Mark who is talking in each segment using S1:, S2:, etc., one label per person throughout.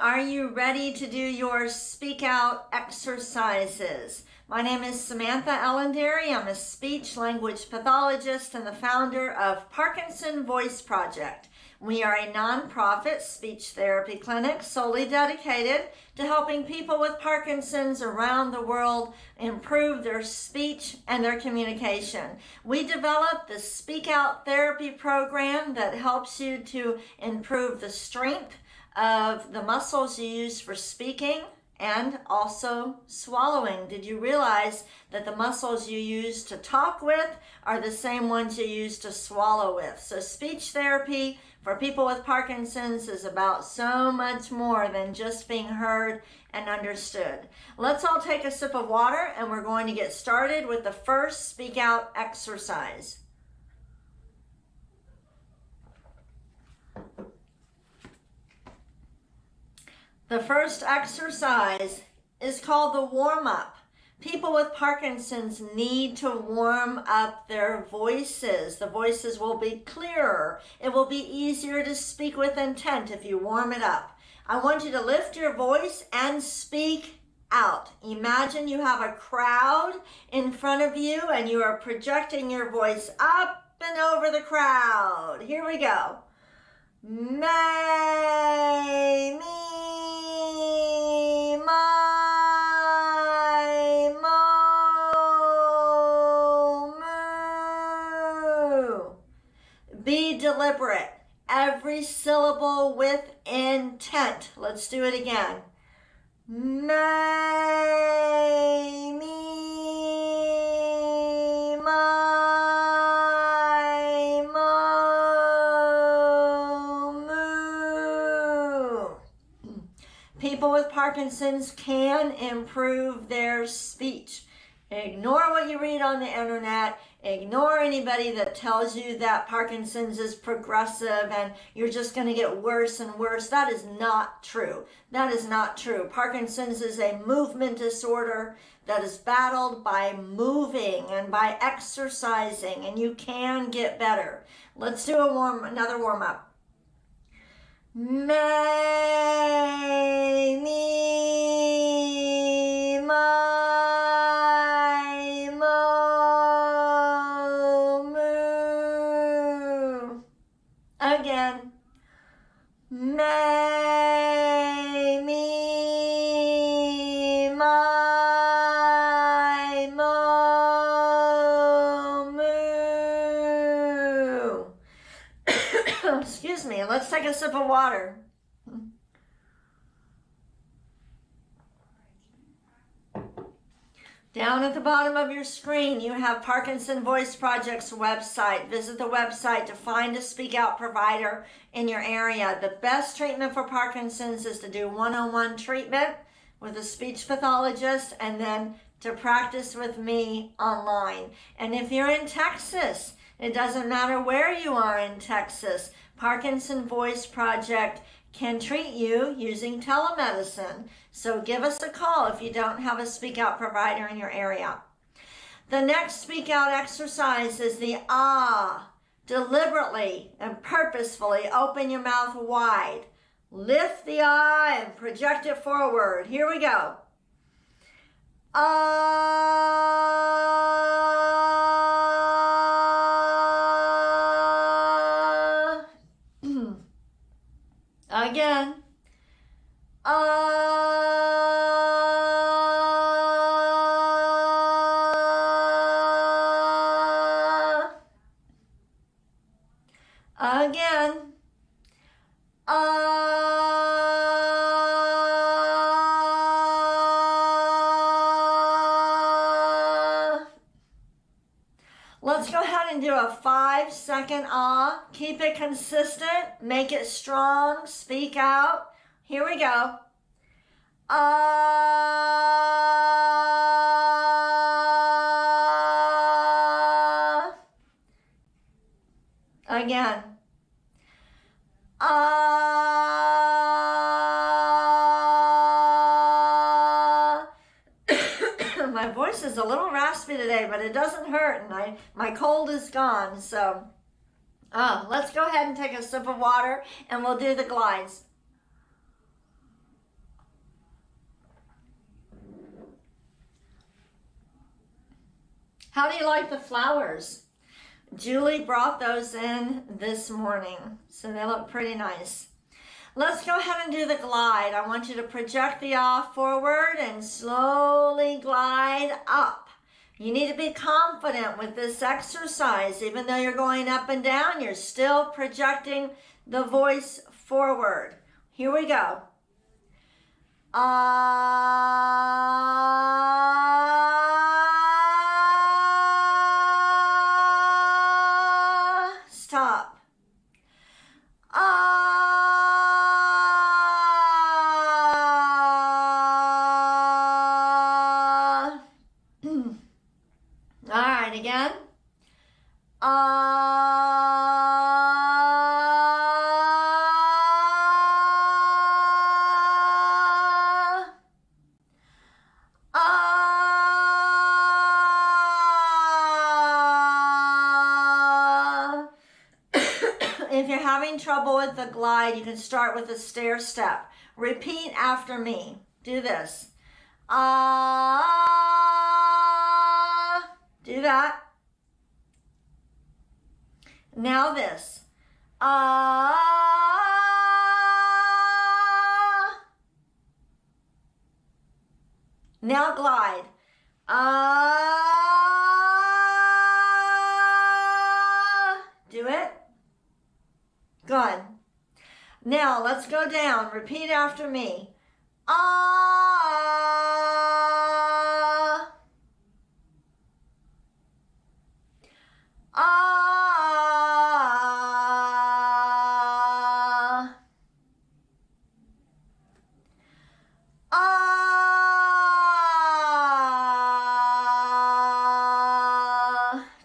S1: Are you ready to do your speak out exercises? My name is Samantha Ellendary. I'm a speech language pathologist and the founder of Parkinson Voice Project. We are a nonprofit speech therapy clinic solely dedicated to helping people with Parkinson's around the world improve their speech and their communication. We developed the Speak Out Therapy program that helps you to improve the strength of the muscles you use for speaking and also swallowing. Did you realize that the muscles you use to talk with are the same ones you use to swallow with? So speech therapy for people with Parkinson's is about so much more than just being heard and understood. Let's all take a sip of water and we're going to get started with the first speak out exercise. The first exercise is called the warm-up. People with Parkinson's need to warm up their voices. The voices will be clearer. It will be easier to speak with intent if you warm it up. I want you to lift your voice and speak out. Imagine you have a crowd in front of you and you are projecting your voice up and over the crowd. Here we go. May, me, my, mo, moo. Be deliberate. Every syllable with intent. Let's do it again. May, me, my, mo, moo. People with Parkinson's can improve their speech. Ignore what you read on the internet. Ignore anybody that tells you that Parkinson's is progressive and you're just going to get worse and worse. That is not true. That is not true. Parkinson's is a movement disorder that is battled by moving and by exercising, and you can get better. Let's do another warm-up. May, me, my, mo, moo. Again. May, me, my, mo, moo. Excuse me, let's take a sip of water. Down at the bottom of your screen, you have Parkinson Voice Project's website. Visit the website to find a speak out provider in your area. The best treatment for Parkinson's is to do one-on-one treatment with a speech pathologist and then to practice with me online. And if you're in Texas, it doesn't matter where you are in Texas, Parkinson Voice Project can treat you using telemedicine. So give us a call if you don't have a speak out provider in your area. The next speak out exercise is the ah. Deliberately and purposefully open your mouth wide. Lift the ah and project it forward. Here we go. Ah. Again. Again. Let's go ahead and do a 5-second ah. Keep it consistent. Make it strong. Speak out. Here we go. Ah. Again. Ah. My voice is a little raspy today, but it doesn't hurt, and my cold is gone. So, let's go ahead and take a sip of water, and we'll do the glides. How do you like the flowers? Julie brought those in this morning, so they look pretty nice. Let's go ahead and do the glide. I want you to project the ah forward and slowly glide up. You need to be confident with this exercise. Even though you're going up and down, you're still projecting the voice forward. Here we go. Ah. Stop. Ah. All right, again. If you're having trouble with the glide, you can start with a stair step. Repeat after me. Do this. Ah. Do that. Now this. Ah. Now glide. Ah. Do it. Good. Now let's go down. Repeat after me. Ah. Ah. Ah.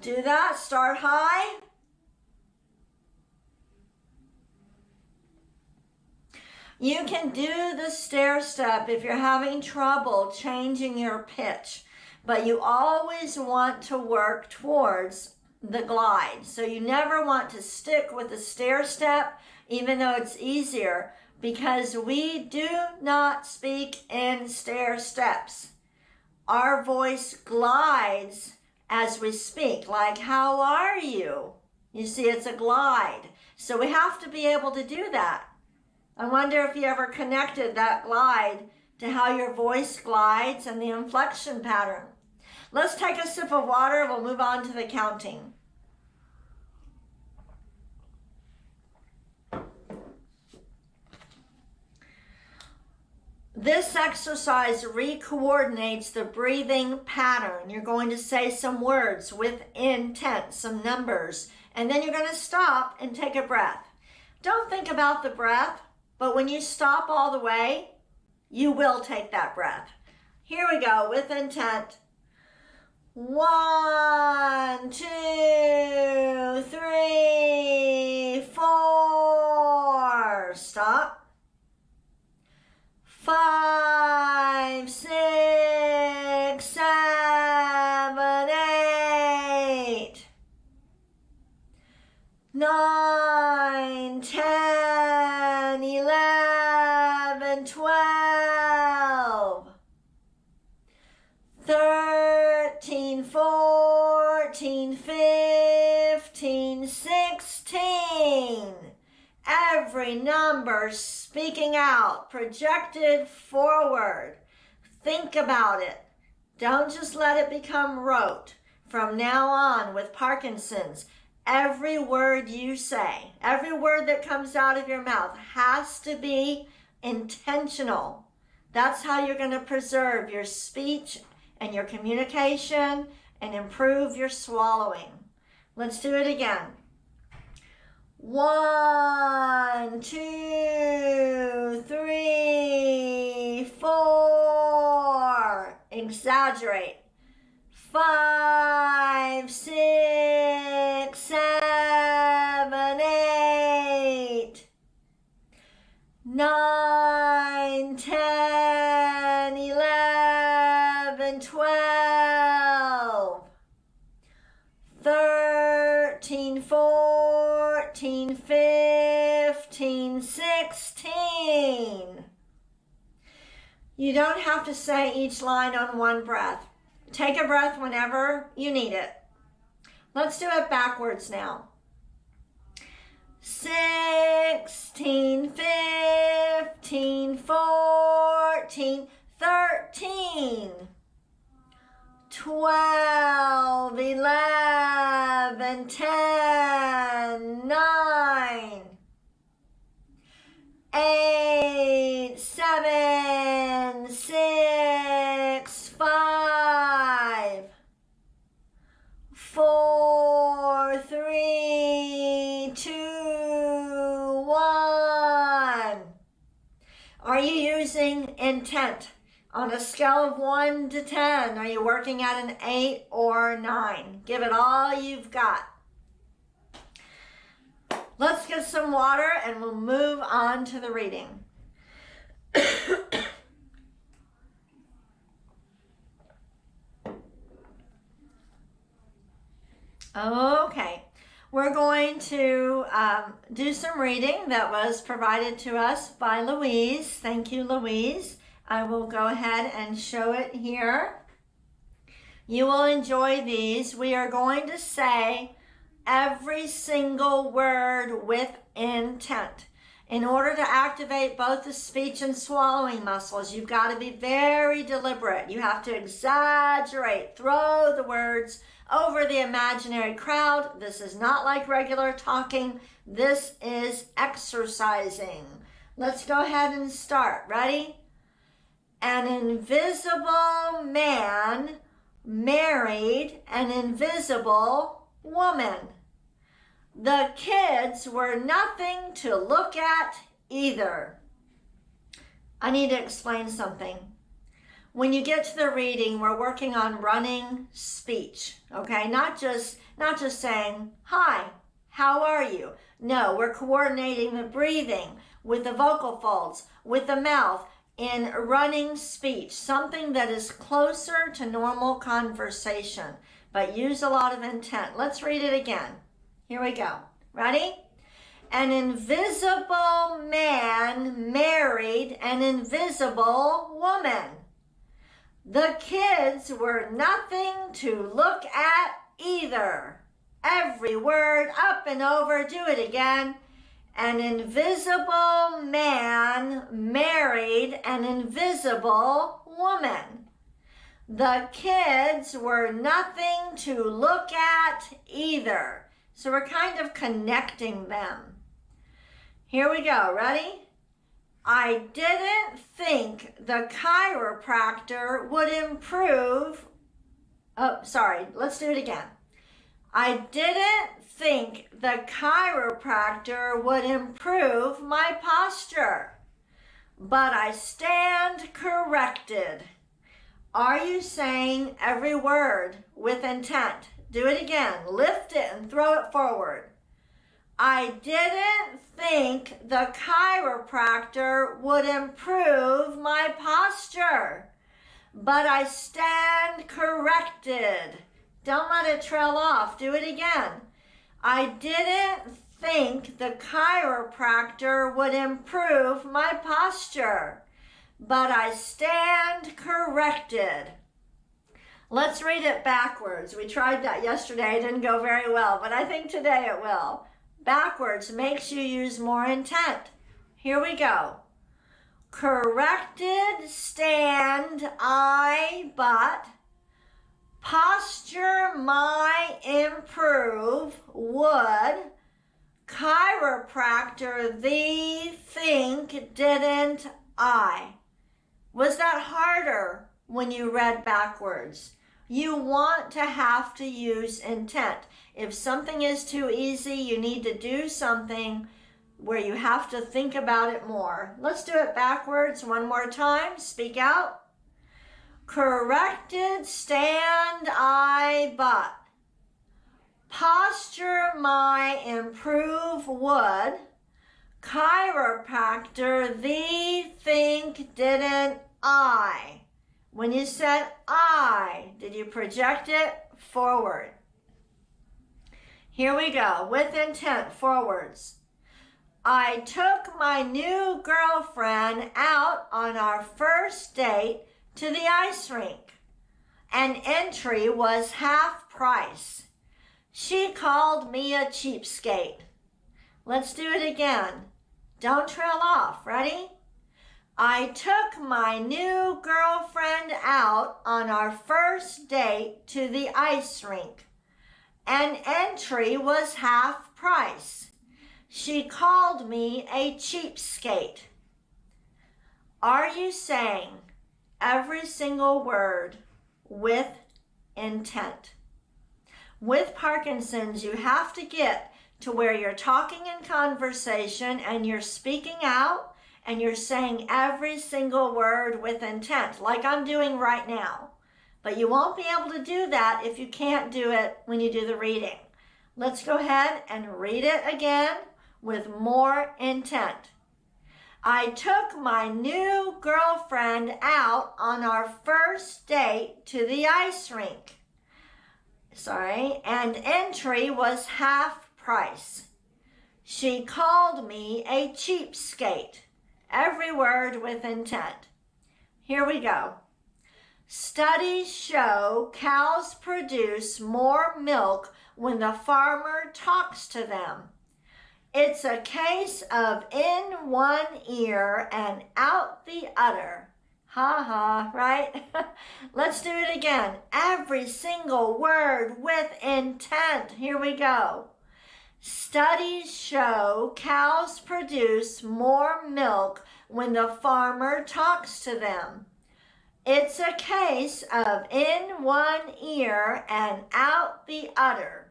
S1: Do that. Start high. You can do the stair step if you're having trouble changing your pitch, but you always want to work towards the glide. So you never want to stick with the stair step, even though it's easier, because we do not speak in stair steps. Our voice glides as we speak, like, how are you? You see, it's a glide. So we have to be able to do that. I wonder if you ever connected that glide to how your voice glides and the inflection pattern. Let's take a sip of water. We'll move on to the counting. This exercise re-coordinates the breathing pattern. You're going to say some words with intent, some numbers, and then you're going to stop and take a breath. Don't think about the breath. But when you stop all the way, you will take that breath. Here we go with intent. 1, 2, 3, 4. Stop. 5, 6, 7, 8. 9, 10, 11, 12, 13, 14, 15, 16. Every number speaking out, projected forward. Think about it. Don't just let it become rote. From now on with Parkinson's, every word you say, every word that comes out of your mouth has to be intentional. That's how you're going to preserve your speech and your communication and improve your swallowing. Let's do it again. 1, 2, 3, 4. Exaggerate. 5, 6, 7, 8. 9, 10, 11, 12. 13, 14, 15, 16. You don't have to say each line on one breath. Take a breath whenever you need it. Let's do it backwards now. 16, 15, 14, 13, 12, 11, 10, 9, 8, 7, 6, 5, 4, 3, 2, 1. Are you using intent? On a scale of 1 to 10, are you working at an 8 or 9? Give it all you've got. Let's get some water and we'll move on to the reading. Okay, we're going to do some reading that was provided to us by Louise. Thank you, Louise. I will go ahead and show it here. You will enjoy these. We are going to say every single word with intent. In order to activate both the speech and swallowing muscles, you've got to be very deliberate. You have to exaggerate, throw the words over the imaginary crowd. This is not like regular talking. This is exercising. Let's go ahead and start. Ready? An invisible man married an invisible woman. The kids were nothing to look at either. I need to explain something. When you get to the reading, we're working on running speech, okay? Not just saying, hi, how are you? No, we're coordinating the breathing with the vocal folds, with the mouth, in running speech, something that is closer to normal conversation, but use a lot of intent. Let's read it again. Here we go. Ready? An invisible man married an invisible woman. The kids were nothing to look at either. Every word up and over. Do it again. An invisible man married an invisible woman. The kids were nothing to look at either. So we're kind of connecting them. Here we go. Ready? I didn't think the chiropractor would improve. Oh, sorry. Let's do it again. I didn't think the chiropractor would improve my posture, but I stand corrected. Are you saying every word with intent? Do it again. Lift it and throw it forward. I didn't think the chiropractor would improve my posture, but I stand corrected. Don't let it trail off. Do it again. I didn't think the chiropractor would improve my posture, but I stand corrected. Let's read it backwards. We tried that yesterday. It didn't go very well, but I think today it will. Backwards makes you use more intent. Here we go. Corrected, stand, I, but. Posture, my, improve, would. Chiropractor, thee, think, didn't, I. Was that harder when you read backwards? You want to have to use intent. If something is too easy, you need to do something where you have to think about it more. Let's do it backwards one more time. Speak out. Corrected, stand, I, but. Posture, my, improve, would. Chiropractor, thee, think, didn't, I. When you said I, did you project it forward? Here we go, with intent, forwards. I took my new girlfriend out on our first date to the ice rink. An entry was half price. She called me a cheapskate. Let's do it again. Don't trail off. Ready? I took my new girlfriend out on our first date to the ice rink. An entry was half price. She called me a cheapskate. Are you saying every single word with intent? With Parkinson's, you have to get to where you're talking in conversation and you're speaking out and you're saying every single word with intent, like I'm doing right now. But you won't be able to do that if you can't do it when you do the reading. Let's go ahead and read it again with more intent. I took my new girlfriend out on our first date to the ice rink. And entry was half price. She called me a cheapskate. Every word with intent. Here we go. Studies show cows produce more milk when the farmer talks to them. It's a case of in one ear and out the other. Ha ha, right? Let's do it again. Every single word with intent. Here we go. Studies show cows produce more milk when the farmer talks to them. It's a case of in one ear and out the other.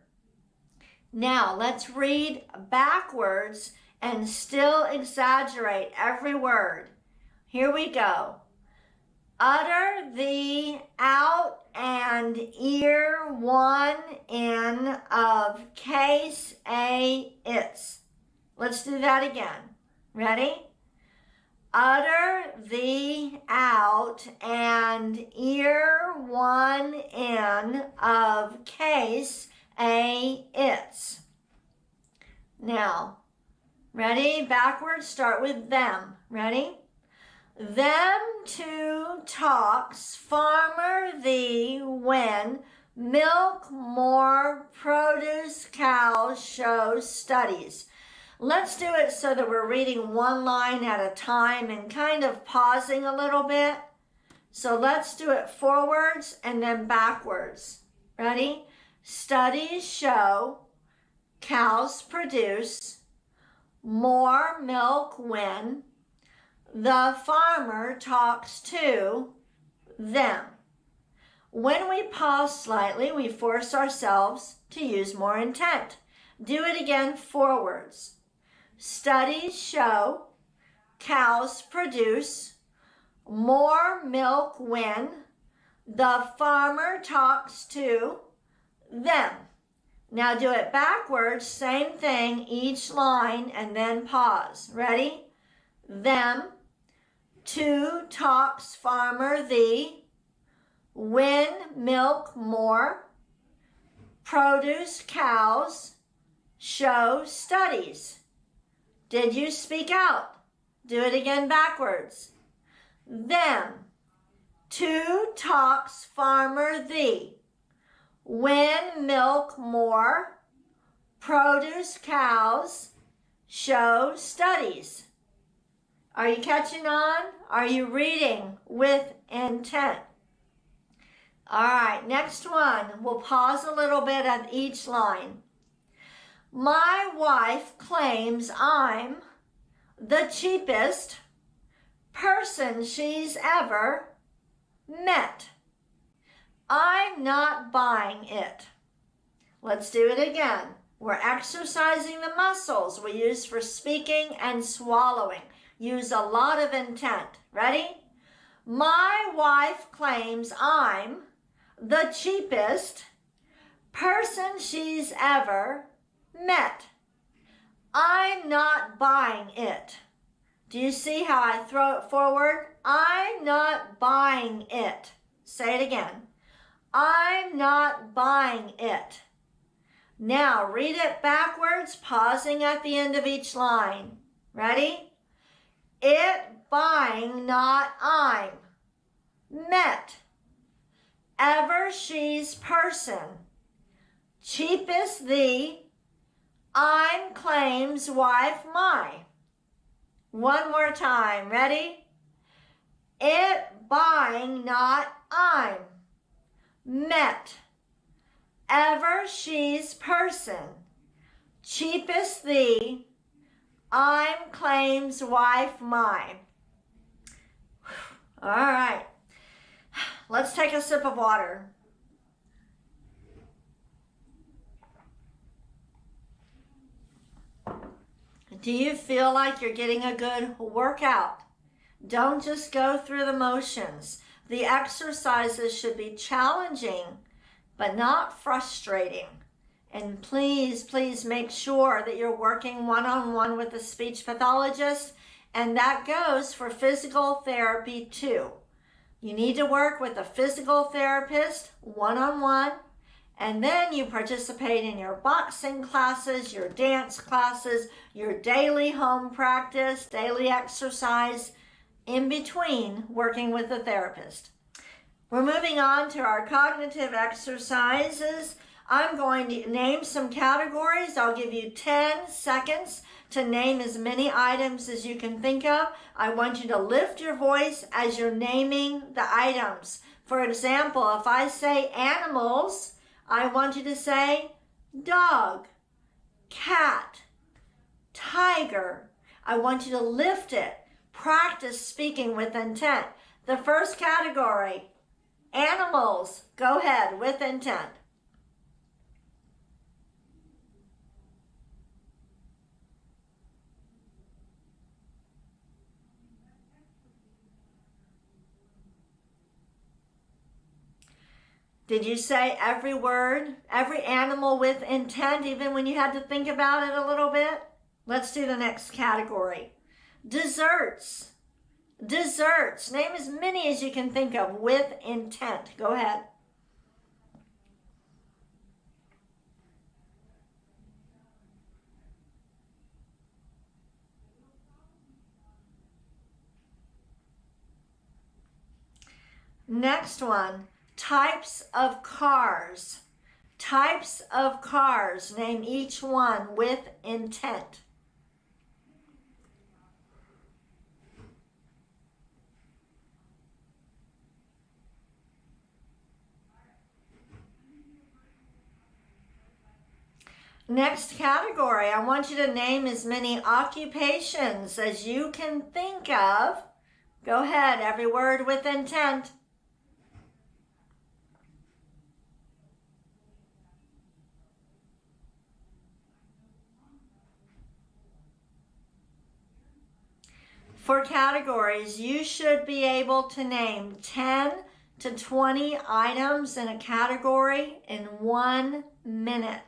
S1: Now let's read backwards and still exaggerate every word. Here we go. Utter the out and ear one in of case a its. Let's do that again. Ready? Utter the out and ear one in of case a its. Now, ready? Backwards, start with them. Ready? Them two talks farmer thee when milk more produce cows show studies. Let's do it so that we're reading one line at a time and kind of pausing a little bit. So let's do it forwards and then backwards. Ready? Studies show cows produce more milk when the farmer talks to them. When we pause slightly, we force ourselves to use more intent. Do it again forwards. Studies show cows produce more milk when the farmer talks to them. Now do it backwards, same thing, each line, and then pause. Ready? Them, two talks farmer thee, when milk more, produce cows, show studies. Did you speak out? Do it again backwards. Them, two talks farmer thee, when milk more, produce cows, show studies. Are you catching on? Are you reading with intent? All right, next one. We'll pause a little bit at each line. My wife claims I'm the cheapest person she's ever met. I'm not buying it. Let's do it again. We're exercising the muscles we use for speaking and swallowing. Use a lot of intent. Ready? My wife claims I'm the cheapest person she's ever met. I'm not buying it. Do you see how I throw it forward? I'm not buying it. Say it again. I'm not buying it. Now read it backwards, pausing at the end of each line. Ready? It buying, not I'm. Met. ever she's person, cheapest thee, I'm claims wife my. One more time, ready? It buying not I'm, met, ever she's person, cheapest thee, I'm claims wife mine. All right, let's take a sip of water. Do you feel like you're getting a good workout? Don't just go through the motions. The exercises should be challenging, but not frustrating. And please, please make sure that you're working one-on-one with a speech pathologist, and that goes for physical therapy too. You need to work with a physical therapist one-on-one, and then you participate in your boxing classes, your dance classes, your daily home practice, daily exercise, in between working with a therapist. We're moving on to our cognitive exercises. I'm going to name some categories. I'll give you 10 seconds to name as many items as you can think of. I want you to lift your voice as you're naming the items. For example, if I say animals, I want you to say dog, cat, tiger. I want you to lift it. Practice speaking with intent. The first category, animals. Go ahead with intent. Did you say every word, every animal with intent, even when you had to think about it a little bit? Let's do the next category. Desserts. Desserts. Name as many as you can think of with intent. Go ahead. Next one. Types of cars. Types of cars. Name each one with intent. Next category, I want you to name as many occupations as you can think of. Go ahead, every word with intent. For categories, you should be able to name 10 to 20 items in a category in 1 minute.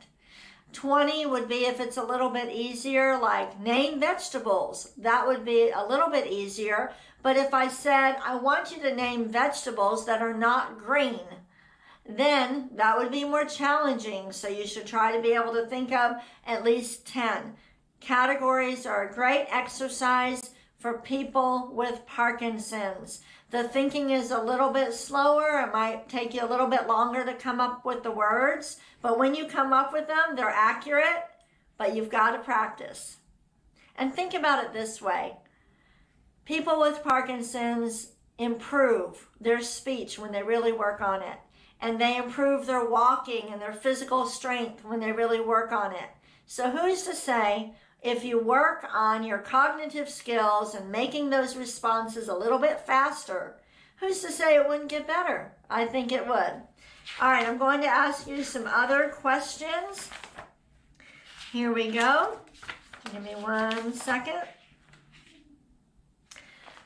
S1: 20 would be if it's a little bit easier, like name vegetables. That would be a little bit easier. But if I said, I want you to name vegetables that are not green, then that would be more challenging. So you should try to be able to think of at least 10. Categories are a great exercise for people with Parkinson's. The thinking is a little bit slower. It might take you a little bit longer to come up with the words, but when you come up with them, they're accurate, but you've got to practice. And think about it this way. People with Parkinson's improve their speech when they really work on it, and they improve their walking and their physical strength when they really work on it. So who's to say if you work on your cognitive skills and making those responses a little bit faster, who's to say it wouldn't get better? I think it would. All right, I'm going to ask you some other questions. Here we go. Give me 1 second.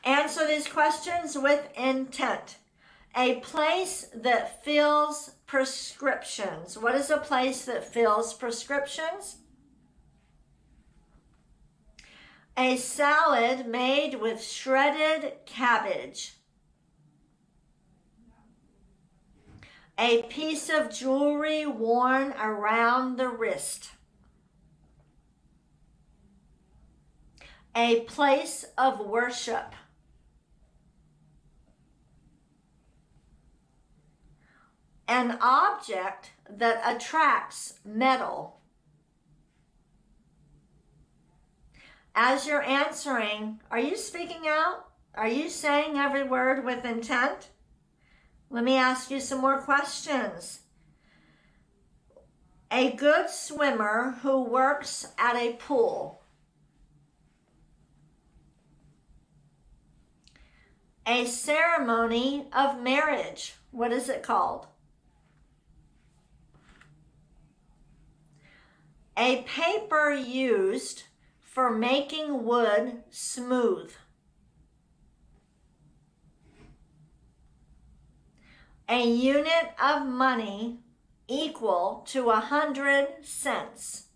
S1: Answer these questions with intent. A place that fills prescriptions. What is a place that fills prescriptions? A salad made with shredded cabbage. A piece of jewelry worn around the wrist. A place of worship. An object that attracts metal. As you're answering, are you speaking out? Are you saying every word with intent? Let me ask you some more questions. A good swimmer who works at a pool. A ceremony of marriage. What is it called? A paper used for making wood smooth. A unit of money equal to 100 cents.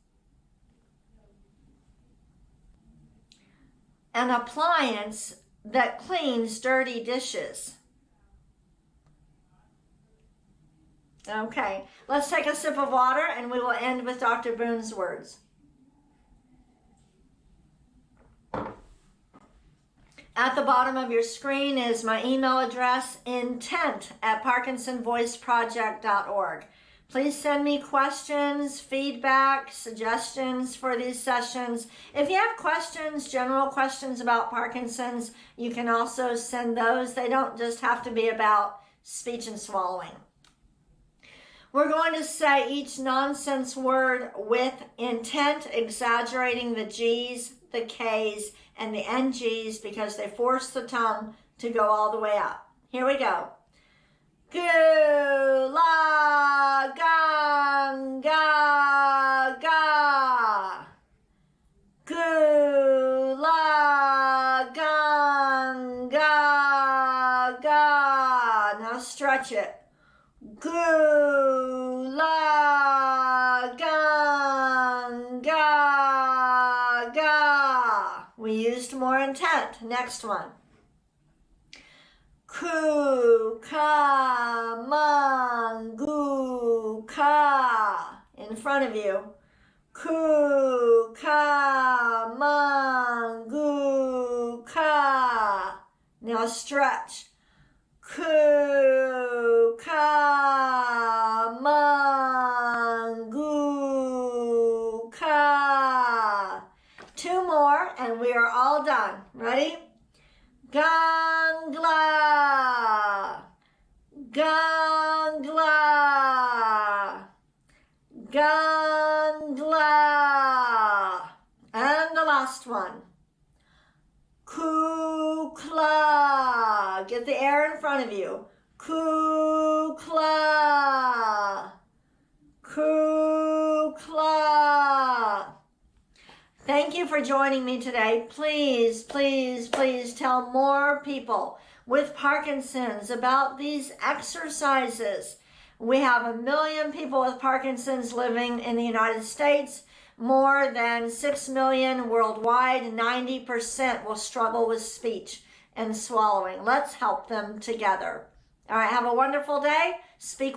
S1: An appliance that cleans dirty dishes. Okay, let's take a sip of water and we will end with Dr. Boone's words. At the bottom of your screen is my email address, intent@parkinsonvoiceproject.org. Please send me questions, feedback, suggestions for these sessions. If you have questions, general questions about Parkinson's, you can also send those. They don't just have to be about speech and swallowing. We're going to say each nonsense word with intent, exaggerating the G's, the K's, and the NG's because they force the tongue to go all the way up. Here we go. Gu la gang ga ga. Gu la gang ga ga. Now stretch it. Gu la gang ga ga. We used more intent. Next one. Ku ka mangu ka. In front of you. Ku ka mangu ka. Now stretch. Ku ka mangu ka. Two more and we are all done. Ready? Gangla, gangla, gangla. And the last one. Kukla. Get the air in front of you. Kukla, kukla. Thank you for joining me today. Please, please, please tell more people with Parkinson's about these exercises. We have 1 million people with Parkinson's living in the United States, more than 6 million worldwide. 90% will struggle with speech and swallowing. Let's help them together. All right, have a wonderful day. Speak